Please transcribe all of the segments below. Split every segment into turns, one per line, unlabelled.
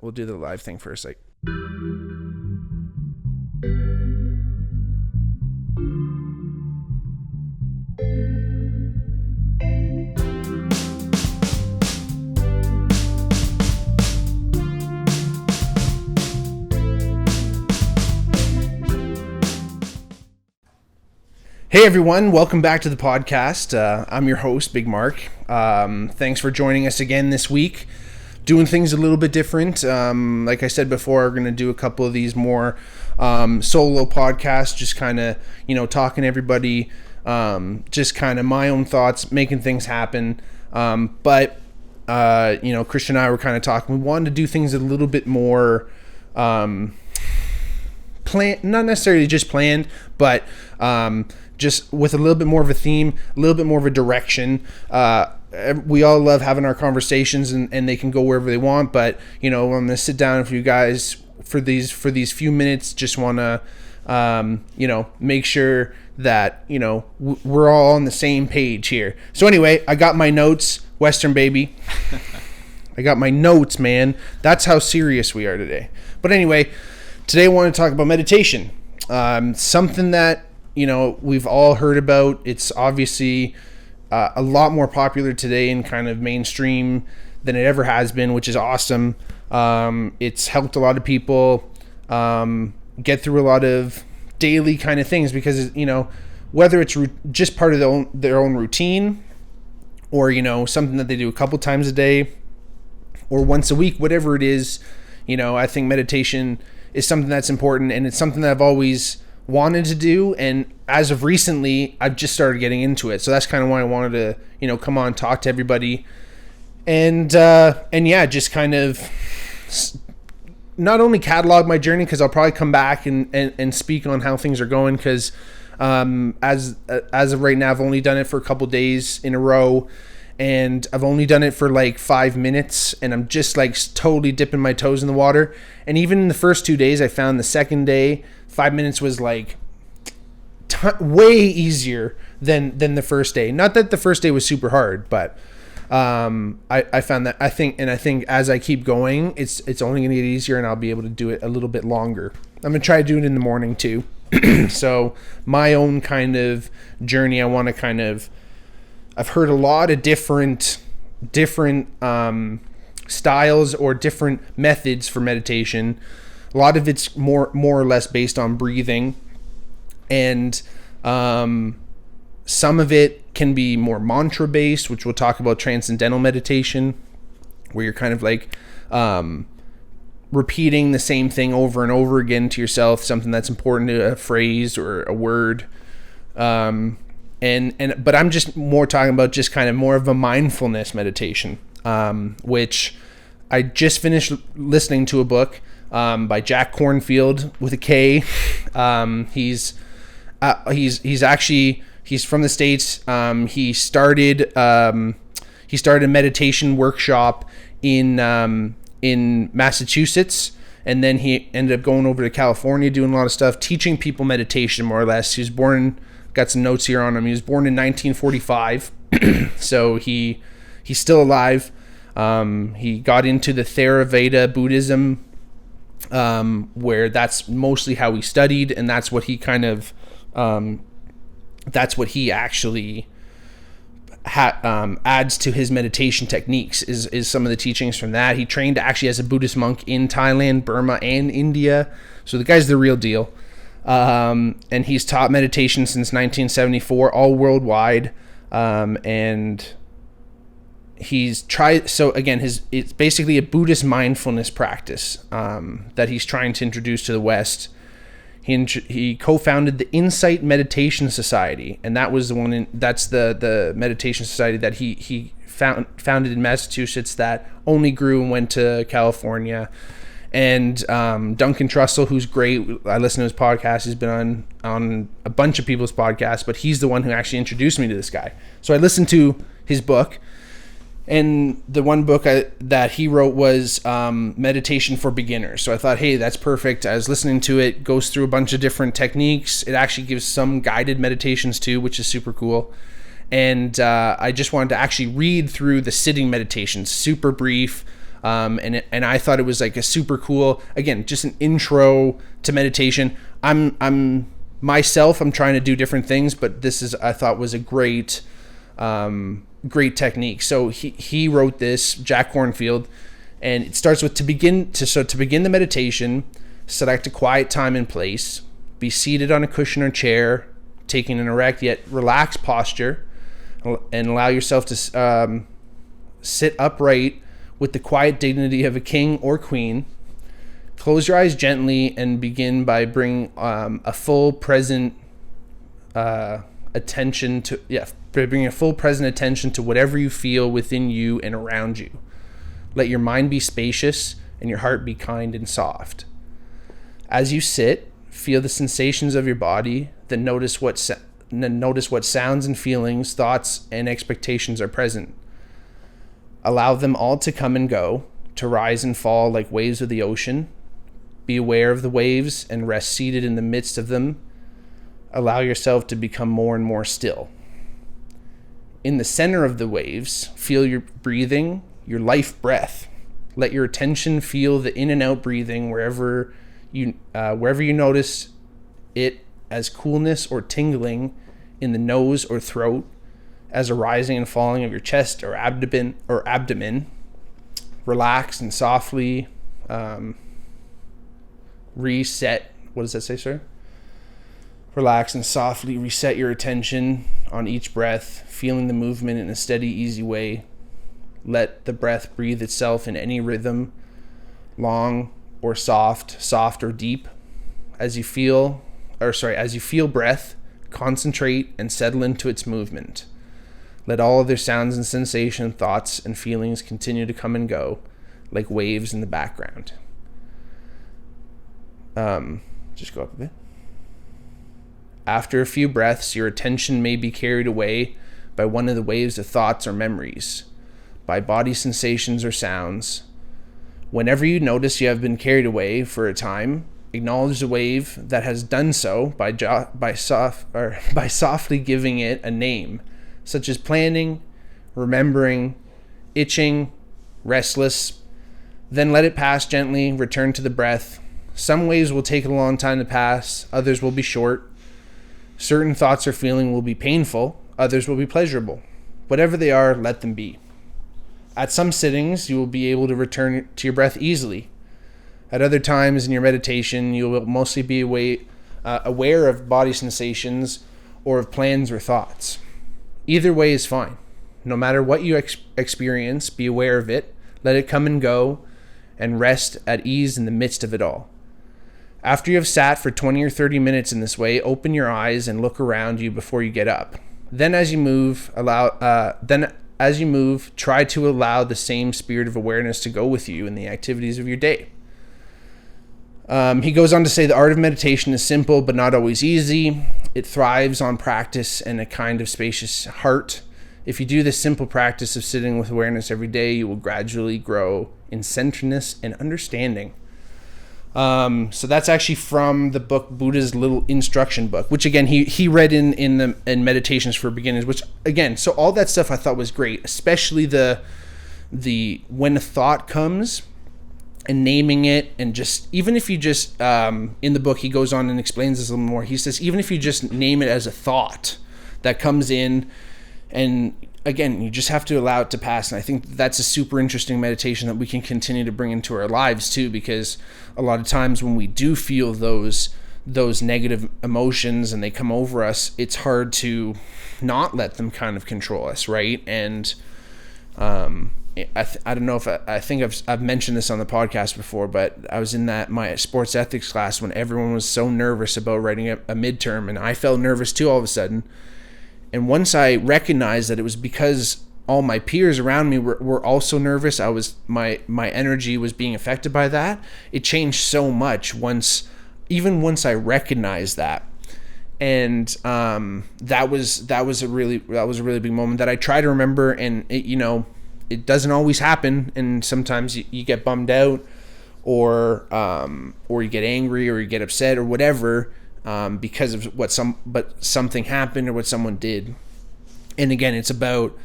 we'll do the live thing first. Like, hey everyone, welcome back to the podcast. I'm your host, Bigmark. Thanks for joining us again this week. Doing things a little bit different. Like I said before, we're going to do a couple of these more solo podcasts, just kind of, talking to everybody, just kind of my own thoughts, making things happen. But Christian and I were kind of talking. We wanted to do things a little bit more planned, not necessarily just planned, but just with a little bit more of a theme, a little bit more of a direction. We all love having our conversations and they can go wherever they want, but I'm going to sit down with you guys for these few minutes. Just want to make sure that we're all on the same page here. So anyway, I got my notes, Western baby. I got my notes, man. That's how serious we are today. But anyway, today I want to talk about meditation. Something that we've all heard about. It's obviously a lot more popular today in kind of mainstream than it ever has been, which is awesome. It's helped a lot of people get through a lot of daily kind of things because, whether it's just part of their own routine or, something that they do a couple times a day or once a week, whatever it is, I think meditation is something that's important, and it's something that I've always wanted to do, and as of recently I've just started getting into it. So that's kind of why I wanted to come on, talk to everybody, and just kind of not only catalog my journey, because I'll probably come back and speak on how things are going, because as of right now I've only done it for a couple days in a row, and I've only done it for like 5 minutes, and I'm just like totally dipping my toes in the water. And even in the first 2 days, I found the second day 5 minutes was like way easier than the first day. Not that the first day was super hard, but I found that I think as I keep going, it's only going to get easier, and I'll be able to do it a little bit longer. I'm going to try to do it in the morning too. So my own kind of journey, I want to I've heard a lot of different styles or different methods for meditation. A lot of it's more or less based on breathing, and some of it can be more mantra based, which we'll talk about transcendental meditation, where you're kind of like repeating the same thing over and over again to yourself, something that's important, to a phrase or a word. But I'm just more talking about just kind of more of a mindfulness meditation, which I just finished listening to a book by Jack Kornfield with a K. He's from the States. He started a meditation workshop in Massachusetts, and then he ended up going over to California, doing a lot of stuff, teaching people meditation more or less. He was born. Got some notes here on him. He was born in 1945, so he's still alive. He got into the Theravada Buddhism, where that's mostly how he studied, and that's what he actually adds to his meditation techniques is some of the teachings from that. He trained actually as a Buddhist monk in Thailand, Burma, and India. So the guy's the real deal. And he's taught meditation since 1974, all worldwide. And he's tried, so again, it's basically a Buddhist mindfulness practice, that he's trying to introduce to the West. He co-founded the Insight Meditation Society, and that was that's the meditation society that he founded in Massachusetts that only grew and went to California. And Duncan Trussell, who's great, I listen to his podcast. He's been on a bunch of people's podcasts, but he's the one who actually introduced me to this guy. So I listened to his book, and the one book that he wrote was Meditation for Beginners. So I thought, hey, that's perfect. I was listening to it, goes through a bunch of different techniques. It actually gives some guided meditations too, which is super cool. And I just wanted to actually read through the sitting meditations, super brief. And I thought it was like a super cool, again, just an intro to meditation. I'm myself, I'm trying to do different things, but this is, I thought, was a great technique. So he wrote this, Jack Kornfield, and it starts with to begin the meditation, select a quiet time and place, be seated on a cushion or chair, taking an erect yet relaxed posture, and allow yourself to sit upright with the quiet dignity of a king or queen. Close your eyes gently and begin by bringing a full present attention to whatever you feel within you and around you. Let your mind be spacious and your heart be kind and soft. As you sit, feel the sensations of your body, then notice what sounds and feelings, thoughts, and expectations are present. Allow them all to come and go, to rise and fall like waves of the ocean. Be aware of the waves and rest seated in the midst of them. Allow yourself to become more and more still. In the center of the waves, feel your breathing, your life breath. Let your attention feel the in and out breathing wherever you notice it as coolness or tingling in the nose or throat, as a rising and falling of your chest or abdomen. Relax and softly reset. What does that say, sir? Relax and softly reset your attention on each breath, feeling the movement in a steady, easy way. Let the breath breathe itself in any rhythm, long or soft or deep. As you feel breath, concentrate and settle into its movement. Let all other sounds and sensations, thoughts, and feelings continue to come and go like waves in the background. Just go up a bit. After a few breaths, your attention may be carried away by one of the waves of thoughts or memories, by body sensations or sounds. Whenever you notice you have been carried away for a time, acknowledge the wave that has done so by softly giving it a name, such as planning, remembering, itching, restless. Then let it pass gently, return to the breath. Some waves will take a long time to pass, others will be short. Certain thoughts or feeling will be painful, others will be pleasurable. Whatever they are, let them be. At some sittings, you will be able to return to your breath easily. At other times in your meditation, you will mostly be aware of body sensations or of plans or thoughts. Either way is fine. No matter what you experience, be aware of it, let it come and go, and rest at ease in the midst of it all. After you have sat for 20 or 30 minutes in this way, open your eyes and look around you before you get up. Then as you move, try to allow the same spirit of awareness to go with you in the activities of your day. He goes on to say the art of meditation is simple but not always easy. It thrives on practice and a kind of spacious heart. If you do this simple practice of sitting with awareness every day, you will gradually grow in centeredness and understanding. So that's actually from the book Buddha's Little Instruction Book, which again he read in Meditations for Beginners. Which again, so all that stuff I thought was great, especially the when a thought comes and naming it, and just even if you just in the book he goes on and explains this a little more. He says even if you just name it as a thought that comes in, and again you just have to allow it to pass. And I think that's a super interesting meditation that we can continue to bring into our lives too, because a lot of times when we do feel those negative emotions and they come over us, it's hard to not let them kind of control us, right? And I don't know if I think I've mentioned this on the podcast before, but I was in my sports ethics class when everyone was so nervous about writing a midterm, and I felt nervous too all of a sudden. And once I recognized that it was because all my peers around me were also nervous, my energy was being affected by that. It changed so much once I recognized that. And that was a really big moment that I try to remember. And it doesn't always happen, and sometimes you get bummed out, or you get angry, or you get upset, or whatever, because of something happened or what someone did. And again, it's about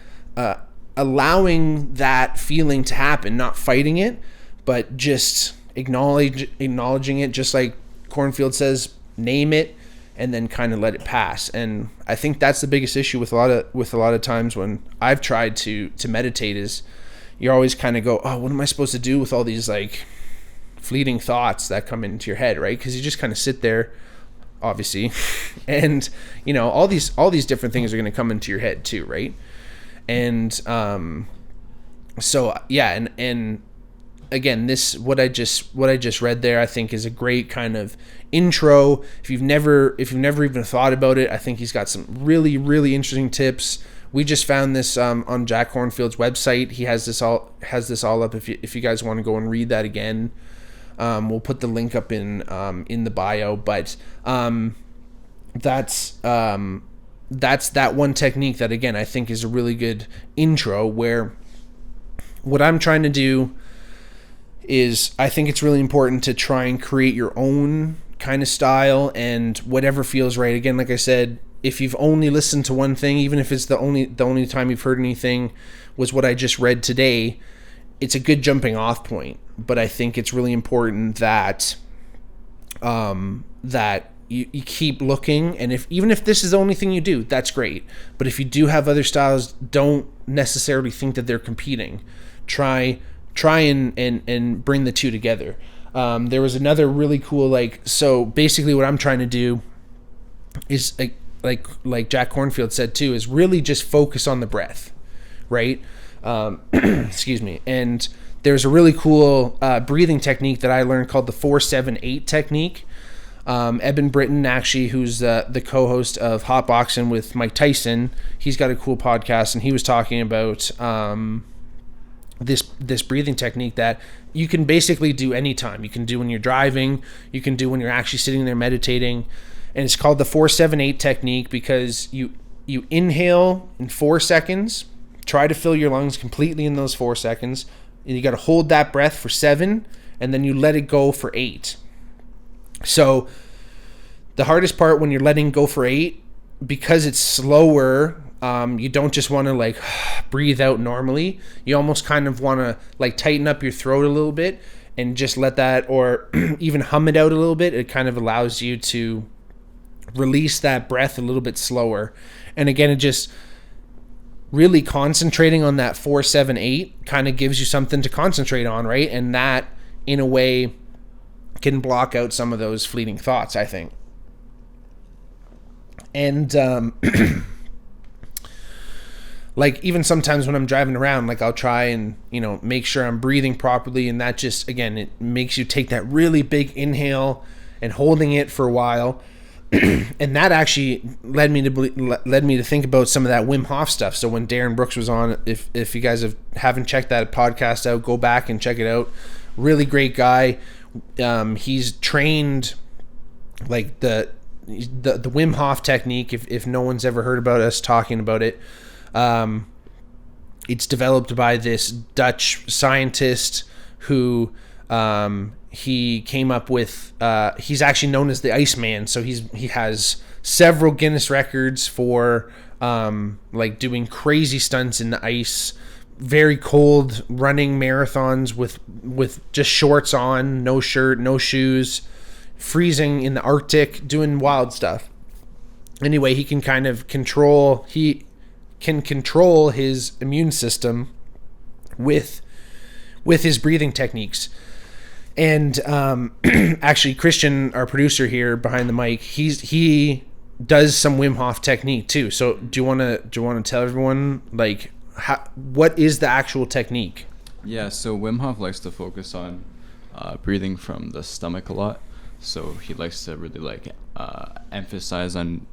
allowing that feeling to happen, not fighting it, but just acknowledging it, just like Cornfield says, name it, and then kind of let it pass. And I think that's the biggest issue with a lot of times when I've tried to meditate, is you always kind of go, oh, what am I supposed to do with all these like fleeting thoughts that come into your head, right? Because you just kind of sit there, obviously, and you know, all these different things are going to come into your head too, right? And so yeah, and again, this what I just read there, I think is a great kind of intro. If you've never even thought about it, I think he's got some really, really interesting tips. We just found this on Jack Cornfield's website. He has this all up. If you guys want to go and read that again, we'll put the link up in the bio. But that's that one technique that, again, I think is a really good intro, where what I'm trying to do is, I think it's really important to try and create your own kind of style and whatever feels right. Again, like I said, if you've only listened to one thing, even if it's the only time you've heard anything was what I just read today, it's a good jumping off point. But I think it's really important that you keep looking, and even if this is the only thing you do, that's great. But if you do have other styles, don't necessarily think that they're competing. Try and bring the two together. There was another really cool, so basically what I'm trying to do is like Jack Cornfield said too, is really just focus on the breath, right? Excuse me. And there's a really cool breathing technique that I learned called the 4-7-8 technique. Eben Britton, actually, who's the co-host of Hot Boxing with Mike Tyson, he's got a cool podcast, and he was talking about this breathing technique that you can basically do anytime. You can do when you're driving, you can do when you're actually sitting there meditating, and it's called the 4-7-8 technique because you inhale in 4 seconds, try to fill your lungs completely in those 4 seconds, and you got to hold that breath for 7, and then you let it go for 8. So the hardest part when you're letting go for 8, because it's slower, you don't just want to breathe out normally. You almost kind of want to tighten up your throat a little bit and just let that, or even hum it out a little bit. It kind of allows you to release that breath a little bit slower. And again, it just really concentrating on that 4-7-8 kind of gives you something to concentrate on, right? And that, in a way, can block out some of those fleeting thoughts, I think. And even sometimes when I'm driving around, I'll try and make sure I'm breathing properly, and that just, again, it makes you take that really big inhale and holding it for a while. And that actually led me to think about some of that Wim Hof stuff. So when Darren Brooks was on, if you guys haven't checked that podcast out, go back and check it out. Really great guy. He's trained the Wim Hof technique. If no one's ever heard about us talking about it, it's developed by this Dutch scientist who he came up with. He's actually known as the Iceman. So he has several Guinness records for doing crazy stunts in the ice. Very cold, running marathons with just shorts on, no shirt, no shoes, freezing in the Arctic, doing wild stuff. Anyway, he can kind of control his immune system with his breathing techniques. And actually, Christian, our producer here behind the mic, he does some Wim Hof technique too. So do you want to tell everyone what is the actual technique?
Yeah, so Wim Hof likes to focus on breathing from the stomach a lot. So he likes to really emphasize on,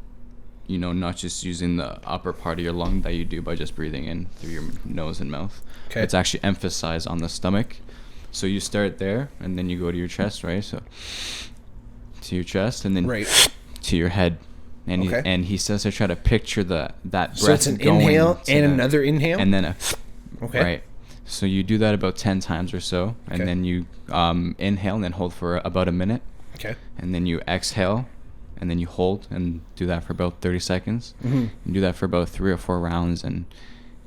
not just using the upper part of your lung that you do by just breathing in through your nose and mouth. Okay. It's actually emphasized on the stomach. So you start there, and then you go to your chest, right? So to your chest, and then to your head. And he says to try to picture that breath. So it's an inhale and another inhale? And then okay. Right. So you do that about 10 times or so. And then you inhale and then hold for about a minute. Okay. And then you exhale and then you hold and do that for about 30 seconds. Mm-hmm. You do that for about 3 or 4 rounds, and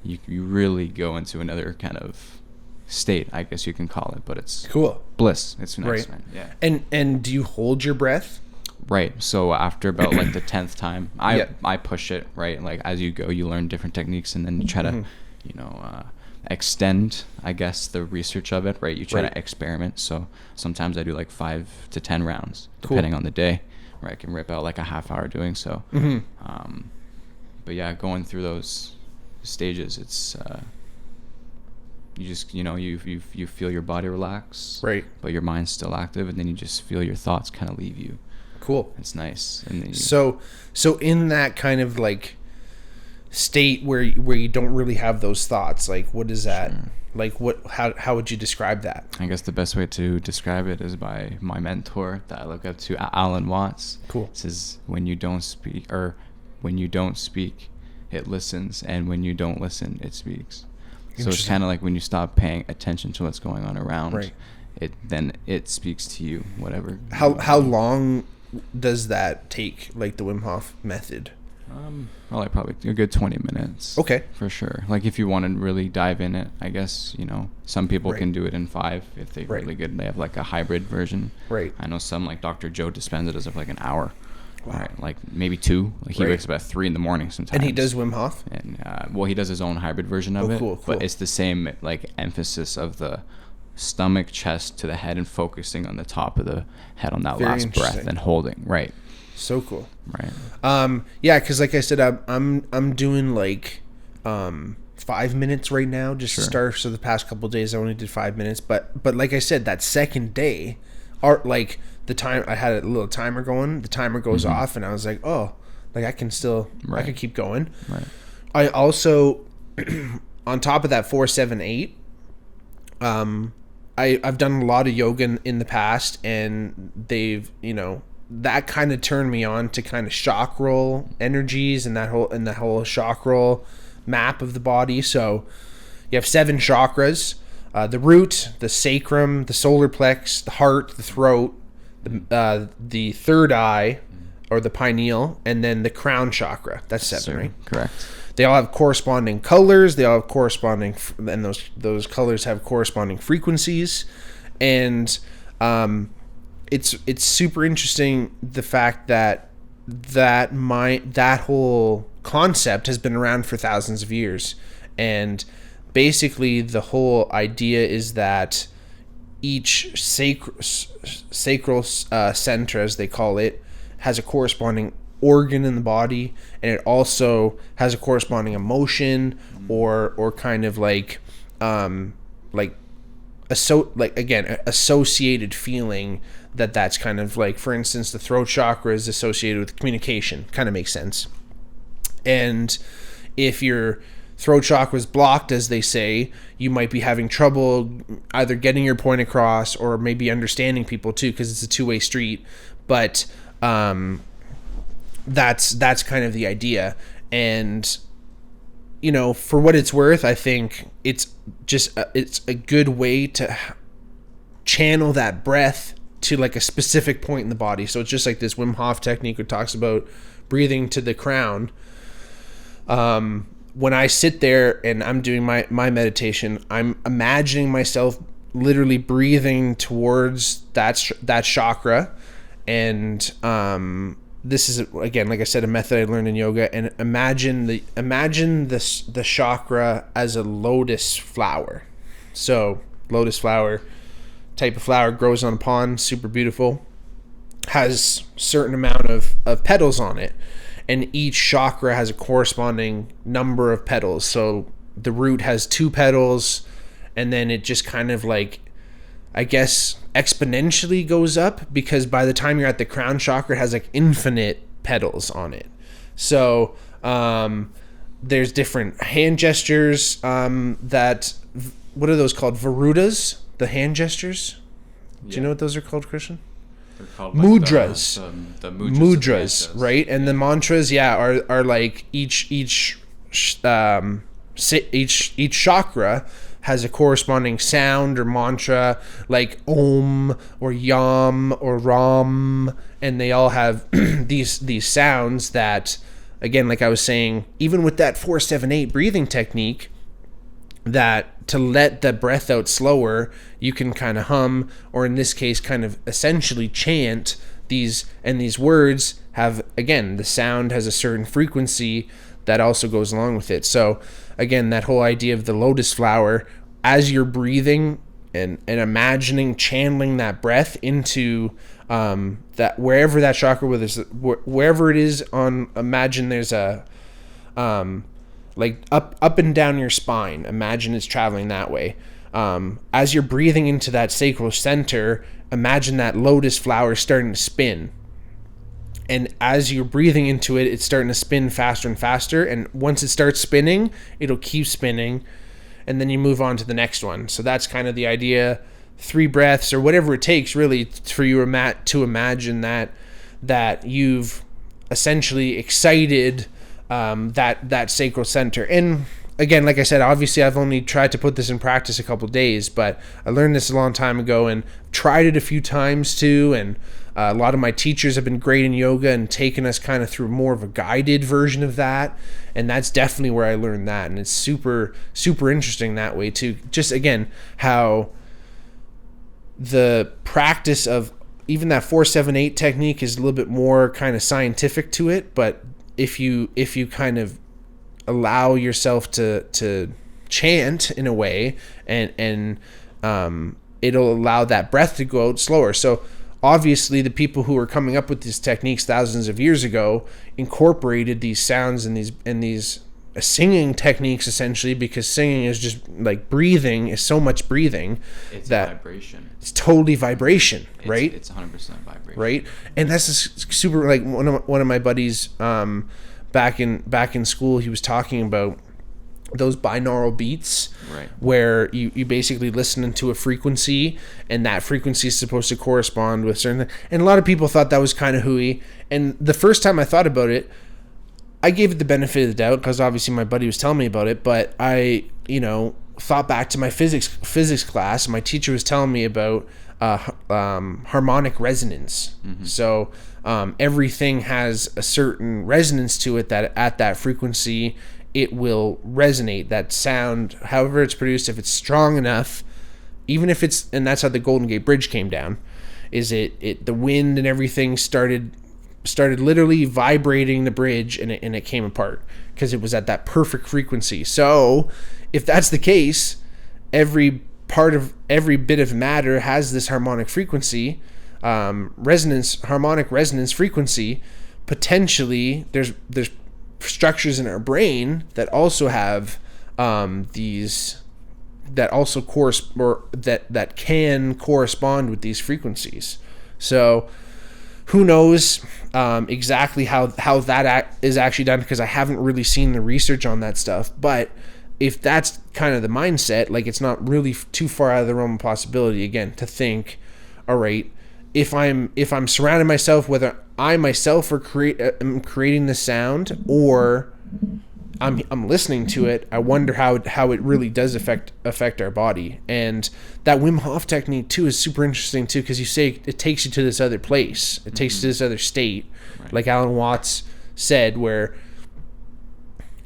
you really go into another kind of state, I guess you can call it, but it's
Cool.
bliss. It's nice,
Right.
man. Yeah.
And do you hold your breath?
Right. So after about like the 10th time,
Yeah.
I push it, right? Like as you go, you learn different techniques, and then you try to,
Mm-hmm.
extend, I guess, the research of it, right? You try
Right.
to experiment. So sometimes I do like 5 to 10 rounds,
Cool.
depending on the day, right? I can rip out like a half hour doing so.
Mm-hmm.
But yeah, going through those stages, it's you just you feel your body relax,
Right.
but your mind's still active, and then you just feel your thoughts kind of leave you.
Cool.
It's nice. And then
So in that kind of like state where you don't really have those thoughts, like what is that?
Sure.
Like how would you describe that?
I guess the best way to describe it is by my mentor that I look up to, Alan Watts.
Cool.
It says, when you don't speak, it listens, and when you don't listen, it speaks. So it's
Interesting.
kind of like when you stop paying attention to what's going on around,
Right.
it speaks to you, whatever.
How long does that take, like the Wim Hof method?
Well, like probably a good 20 minutes.
Okay.
For sure. Like if you want to really dive in it, I guess, some people
Right.
can do it in 5 if they're
Right.
really good. They have like a hybrid version.
Right.
I know some, like Dr. Joe Dispenza does it for like an hour.
Wow.
Right. Like maybe 2. Like he
Right.
wakes up at 3 in the morning sometimes.
And he does Wim Hof?
And well, he does his own hybrid version of
Oh,
it.
cool, cool.
But it's the same like emphasis of the stomach, chest to the head, and focusing on the top of the head on that
Very
last breath
interesting.
and holding. Right.
So cool.
Right.
Yeah, because like I said, I'm doing like 5 minutes right now just to
Sure.
start. So the past couple of days I only did 5 minutes, but like I said, that second day, like the time I had a little timer going, the timer goes off, and I was like, oh, like I can
Right.
keep going.
Right.
I also, on top of that 4-7-8, I've done a lot of yoga in the past, and they've, that kind of turned me on to kind of chakral energies and that whole chakral map of the body. So you have 7 chakras: the root, the sacrum, the solar plex, the heart, the throat, the third eye or the pineal, and then the crown chakra. That's 7,
Sir,
right?
Correct.
They all have corresponding colors. They all have corresponding, and those colors have corresponding frequencies, and it's super interesting, the fact that whole concept has been around for thousands of years, and basically the whole idea is that each sacral center, as they call it, has a corresponding organ in the body, and it also has a corresponding emotion or kind of associated feeling that's kind of like, for instance, the throat chakra is associated with communication. Kind of makes sense. And if your throat chakra is blocked, as they say, you might be having trouble either getting your point across or maybe understanding people too, because it's a two-way street. But that's kind of the idea. And for what it's worth, I think it's a good way to channel that breath to like a specific point in the body. So it's just like this Wim Hof technique that talks about breathing to the crown. When I sit there and I'm doing my meditation, I'm imagining myself literally breathing towards that chakra. And this is, again, like I said, a method I learned in yoga. And imagine the chakra as a lotus flower. So lotus flower type of flower, grows on a pond, super beautiful, has certain amount of petals on it, and each chakra has a corresponding number of petals. So the root has 2 petals, and then it just kind of like, I guess, exponentially goes up, because by the time you're at the crown chakra, it has like infinite petals on it. So there's different hand gestures that, what are those called? Varudas, the hand gestures. Do you know what those are called, Christian?
They're called
Mudras.
The
Mudras, right? And the mantras, are like each chakra has a corresponding sound or mantra, like Om or Yam or Ram, and they all have these sounds that again, like I was saying, even with that 4-7-8 breathing technique, that to let the breath out slower, you can kind of hum, or in this case, kind of essentially chant these, and these words have, again, the sound has a certain frequency that also goes along with it. So again, that whole idea of the lotus flower, as you're breathing and imagining, channeling that breath into that, wherever that chakra, wherever it is on, imagine there's a like up and down your spine, imagine it's traveling that way. As you're breathing into that sacral center, imagine that lotus flower starting to spin. And as you're breathing into it, it's starting to spin faster and faster. And once it starts spinning, it'll keep spinning. And then you move on to the next one. So that's kind of the idea. 3 breaths or whatever it takes, really, for you to imagine that you've essentially excited that sacral center. And again, like I said, obviously I've only tried to put this in practice a couple of days, but I learned this a long time ago and tried it a few times too. And a lot of my teachers have been great in yoga and taken us kind of through more of a guided version of that. And that's definitely where I learned that. And it's super, super interesting that way too. Just again, how the practice of even that 4-7-8 technique is a little bit more kind of scientific to it, but if you kind of allow yourself to chant in a way, and it'll allow that breath to go out slower. So obviously the people who were coming up with these techniques thousands of years ago incorporated these sounds and these singing techniques, essentially, because singing is just like breathing, is so much breathing.
It's
that
vibration.
It's totally vibration, right?
It's 100% vibration,
right? And that's just super. Like one of my buddies back in school, he was talking about those binaural beats,
right,
where you basically listen into a frequency, and that frequency is supposed to correspond with certain. And a lot of people thought that was kind of hooey. And the first time I thought about it, I gave it the benefit of the doubt because obviously my buddy was telling me about it, but I, thought back to my physics class. My teacher was telling me about harmonic resonance. Mm-hmm. So everything has a certain resonance to it that at that frequency it will resonate. That sound, however it's produced, if it's strong enough, even if it's, and that's how the Golden Gate Bridge came down, is it the wind and everything started literally vibrating the bridge, and it came apart because it was at that perfect frequency. So if that's the case, every bit of matter has this harmonic frequency, harmonic resonance frequency. Potentially there's structures in our brain that also have these, that also that can correspond with these frequencies. So who knows exactly how that is actually done, because I haven't really seen the research on that stuff. But if that's kind of the mindset, like, it's not really too far out of the realm of possibility, again, to think, all right, if I'm surrounding myself, whether I myself am creating the sound or I'm listening to it, I wonder how it really does affect our body. And that Wim Hof technique too is super interesting too, because you say it takes you to this other place, it takes you to this other state, right, like Alan Watts said, where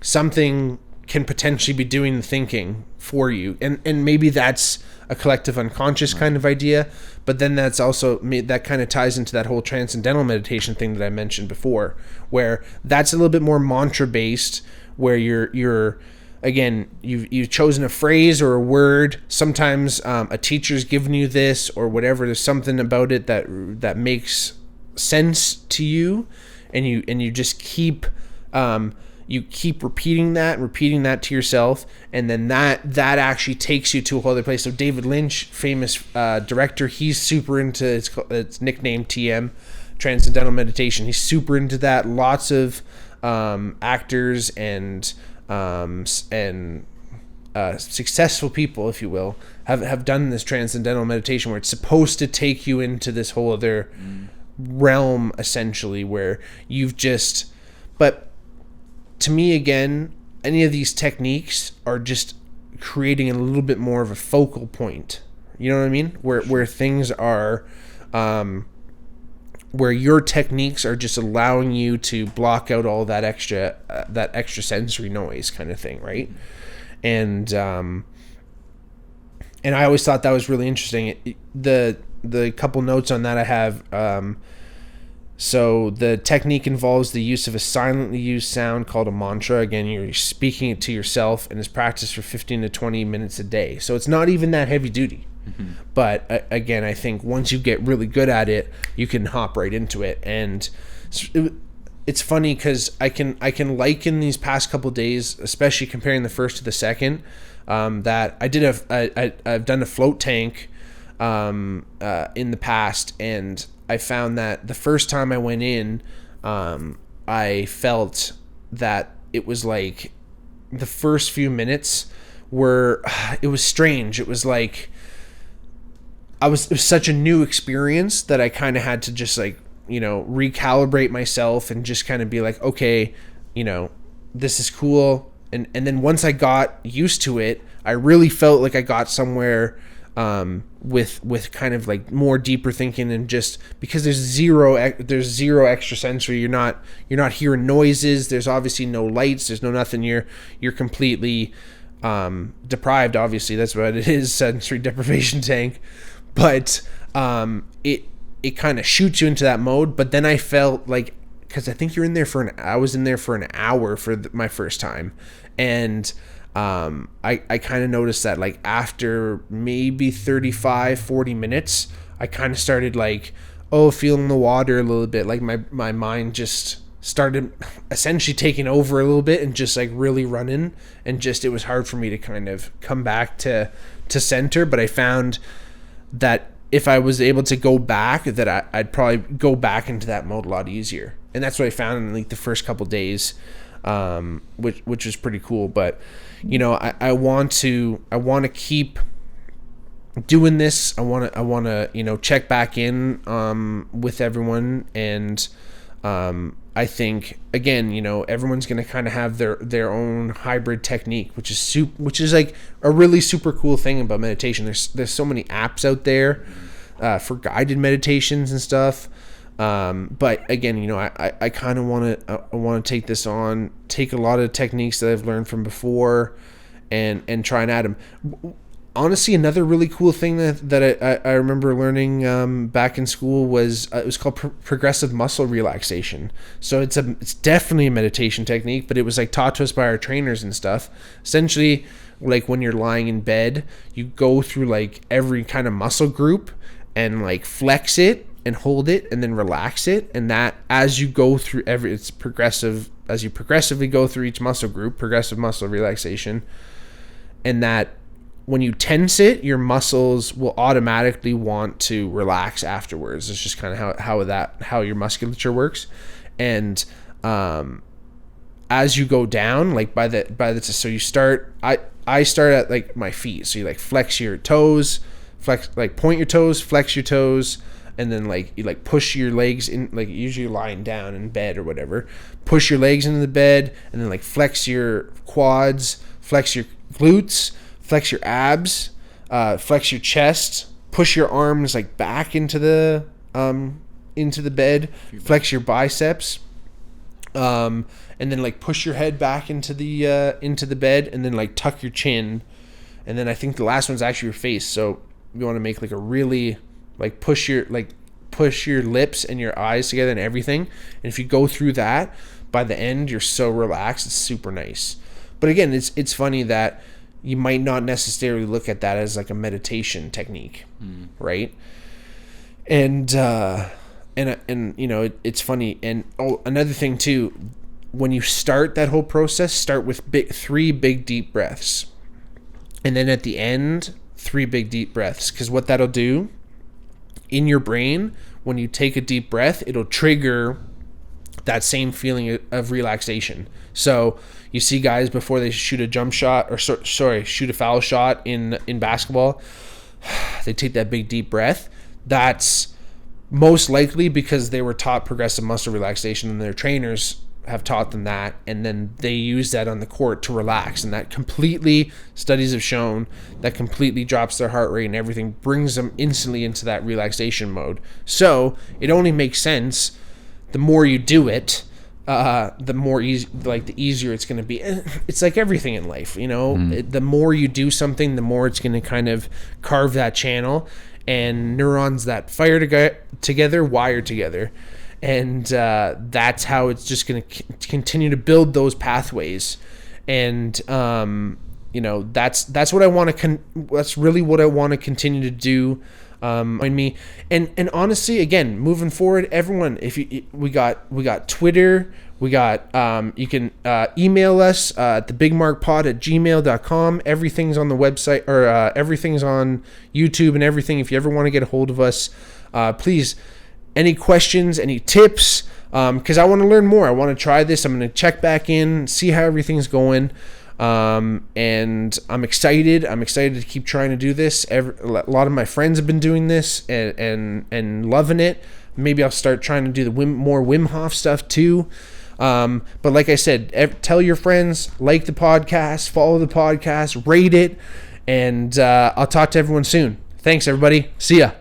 something can potentially be doing the thinking for you, and maybe that's a collective unconscious kind of idea, but then that's also, that kind of ties into that whole transcendental meditation thing that I mentioned before, where that's a little bit more mantra based, where you're again, you've chosen a phrase or a word. Sometimes a teacher's given you this or whatever. There's something about it that makes sense to you, and you just keep repeating that to yourself, and then that actually takes you to a whole other place. So David Lynch, famous director, he's super into, it's nicknamed TM, Transcendental Meditation. He's super into that. Lots of actors and successful people, if you will, have done this transcendental meditation, where it's supposed to take you into this whole other realm, essentially, where you've just, but to me, again, any of these techniques are just creating a little bit more of a focal point. You know what I mean? Where things are, where your techniques are just allowing you to block out all that extra sensory noise kind of thing, right? And I always thought that was really interesting. The couple notes on that I have. So the technique involves the use of a silently used sound called a mantra. Again, you're speaking it to yourself, and is practiced for 15 to 20 minutes a day. So it's not even that heavy duty. Mm-hmm. But again, I think once you get really good at it, you can hop right into it. And it's funny because I can liken these past couple days, especially comparing the first to the second, that I've done a float tank in the past, and I found that the first time I went in, I felt that it was like the first few minutes it was strange. It was like it was such a new experience that I kind of had to just like, recalibrate myself and just kind of be like, okay, this is cool. And then once I got used to it, I really felt like I got somewhere with kind of like more deeper thinking, and just because there's zero extra sensory. You're not hearing noises. There's obviously no lights. There's no nothing. You're completely deprived. Obviously, that's what it is, sensory deprivation tank. But it kind of shoots you into that mode. But then I felt like, because I think I was in there for an hour for my first time, and I kind of noticed that like after maybe 35-40 minutes, I kind of started like, feeling the water a little bit. Like my mind just started essentially taking over a little bit and just like really running, and just it was hard for me to kind of come back to center. But I found that if I was able to go back, that I'd probably go back into that mode a lot easier. And that's what I found in like the first couple days, which was pretty cool. But I want to keep doing this. I want to check back in with everyone, and I think again, everyone's going to kind of have their own hybrid technique, which is like a really super cool thing about meditation. There's so many apps out there for guided meditations and stuff. But again, I kind of want to take this on, take a lot of techniques that I've learned from before, and try and add them. Honestly, another really cool thing that I remember learning back in school was it was called progressive muscle relaxation. So it's definitely a meditation technique, but it was like taught to us by our trainers and stuff. Essentially, like when you're lying in bed, you go through like every kind of muscle group and like flex it and hold it and then relax it, and that as you go through it's progressive, as you progressively go through each muscle group, progressive muscle relaxation, and that when you tense it, your muscles will automatically want to relax afterwards. It's just kind of how your musculature works. And as you go down, like so you start, I start at like my feet. So you like flex your toes, point your toes, flex your toes, and then like you like push your legs in, like usually lying down in bed or whatever, push your legs into the bed, and then like flex your quads, flex your glutes, flex your abs, flex your chest, push your arms like back into the bed, flex your biceps, and then like push your head back into the bed, and then like tuck your chin, and then I think the last one's actually your face. So you want to make like a really like push your lips and your eyes together and everything. And if you go through that, by the end you're so relaxed, it's super nice. But again, it's funny that you might not necessarily look at that as like a meditation technique, right? And it's funny. And another thing too, when you start that whole process, start with 3 big deep breaths, and then at the end 3 big deep breaths, because what that'll do in your brain, when you take a deep breath, it'll trigger that same feeling of relaxation. So you see guys before they shoot a jump shot, or shoot a foul shot in basketball, they take that big deep breath. That's most likely because they were taught progressive muscle relaxation, and their trainers have taught them that, and then they use that on the court to relax, and that completely, studies have shown, that completely drops their heart rate and everything, brings them instantly into that relaxation mode. So it only makes sense, the more you do it, the more easy, like the easier it's going to be. It's like everything in life, you know. The more you do something, the more it's going to kind of carve that channel, and neurons that fire together wire together, and that's how it's just going to continue to build those pathways. And you know, that's what I want to that's really what I want to continue to do. Me, and honestly, again, moving forward, everyone, if we got Twitter, we got you can email us at thebigmarkpod@gmail.com. Everything's on the website, or everything's on YouTube and everything. If you ever want to get a hold of us, please, any questions, any tips, because I want to learn more. I want to try this. I'm going to check back in, see how everything's going. And I'm excited to keep trying to do this. A lot of my friends have been doing this and loving it. Maybe I'll start trying to do the more Wim Hof stuff too. But like I said, tell your friends, like the podcast, follow the podcast, rate it, and I'll talk to everyone soon. Thanks, everybody. See ya.